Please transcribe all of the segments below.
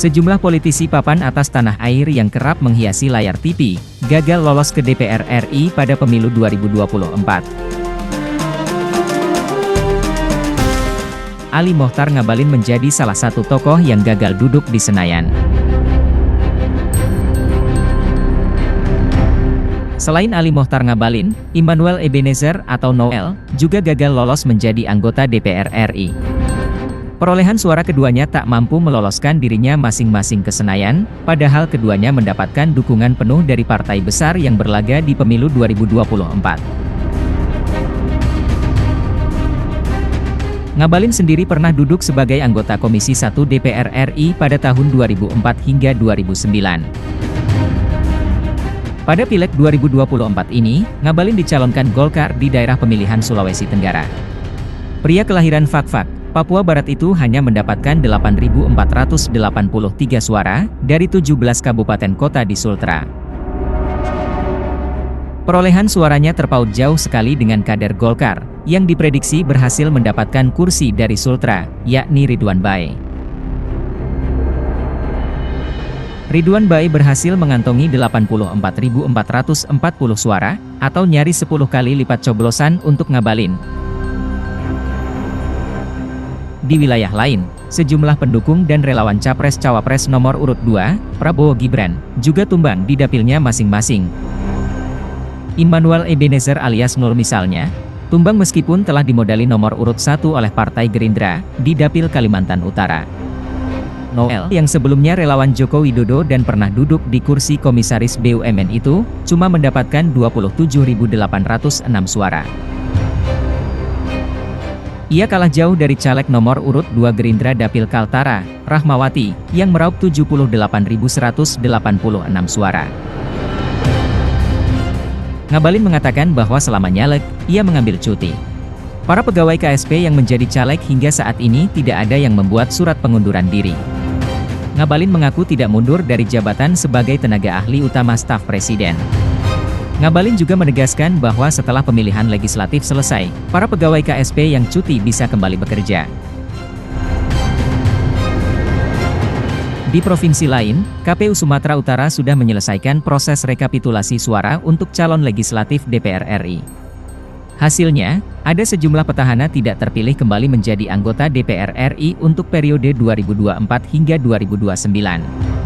Sejumlah politisi papan atas tanah air yang kerap menghiasi layar TV, gagal lolos ke DPR RI pada pemilu 2024. Ali Mochtar Ngabalin menjadi salah satu tokoh yang gagal duduk di Senayan. Selain Ali Mochtar Ngabalin, Immanuel Ebenezer atau Noel juga gagal lolos menjadi anggota DPR RI. Perolehan suara keduanya tak mampu meloloskan dirinya masing-masing ke Senayan, padahal keduanya mendapatkan dukungan penuh dari partai besar yang berlaga di pemilu 2024. Ngabalin sendiri pernah duduk sebagai anggota Komisi 1 DPR RI pada tahun 2004 hingga 2009. Pada Pileg 2024 ini, Ngabalin dicalonkan Golkar di daerah pemilihan Sulawesi Tenggara. Pria kelahiran Fakfak, Papua Barat itu hanya mendapatkan 8.483 suara dari 17 kabupaten kota di Sultra. Perolehan suaranya terpaut jauh sekali dengan kader Golkar, yang diprediksi berhasil mendapatkan kursi dari Sultra, yakni Ridwan Bae. Ridwan Bae berhasil mengantongi 84.440 suara, atau nyaris 10 kali lipat coblosan untuk Ngabalin. Di wilayah lain, sejumlah pendukung dan relawan Capres-Cawapres nomor urut 2, Prabowo Gibran, juga tumbang di dapilnya masing-masing. Immanuel Ebenezer alias Nur misalnya, tumbang meskipun telah dimodali nomor urut 1 oleh Partai Gerindra, di dapil Kalimantan Utara. Noel, yang sebelumnya relawan Joko Widodo dan pernah duduk di kursi Komisaris BUMN itu, cuma mendapatkan 27.806 suara. Ia kalah jauh dari caleg nomor urut 2 Gerindra Dapil Kaltara, Rahmawati, yang meraup 78.186 suara. Ngabalin mengatakan bahwa selama nyalek, ia mengambil cuti. Para pegawai KSP yang menjadi caleg hingga saat ini tidak ada yang membuat surat pengunduran diri. Ngabalin mengaku tidak mundur dari jabatan sebagai tenaga ahli utama staf presiden. Ngabalin juga menegaskan bahwa setelah pemilihan legislatif selesai, para pegawai KSP yang cuti bisa kembali bekerja. Di provinsi lain, KPU Sumatera Utara sudah menyelesaikan proses rekapitulasi suara untuk calon legislatif DPR RI. Hasilnya, ada sejumlah petahana tidak terpilih kembali menjadi anggota DPR RI untuk periode 2024 hingga 2029.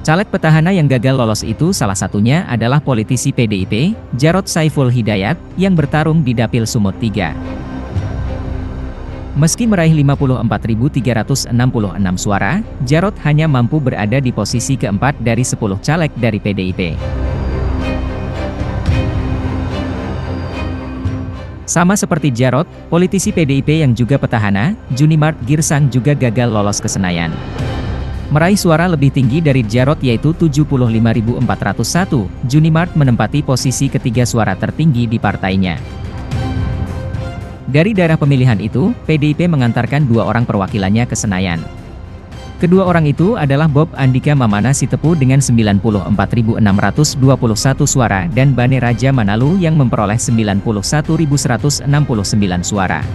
Caleg petahana yang gagal lolos itu salah satunya adalah politisi PDIP, Jarod Saiful Hidayat, yang bertarung di Dapil Sumut 3. Meski meraih 54.366 suara, Jarod hanya mampu berada di posisi keempat dari 10 caleg dari PDIP. Sama seperti Jarod, politisi PDIP yang juga petahana, Junimart Girsang juga gagal lolos ke Senayan. Meraih suara lebih tinggi dari Jarod yaitu 75.401, Junimart menempati posisi ketiga suara tertinggi di partainya. Dari daerah pemilihan itu, PDIP mengantarkan 2 orang perwakilannya ke Senayan. Kedua orang itu adalah Bob Andika Mamana Sitepu dengan 94.621 suara dan Bane Raja Manalu yang memperoleh 91.169 suara.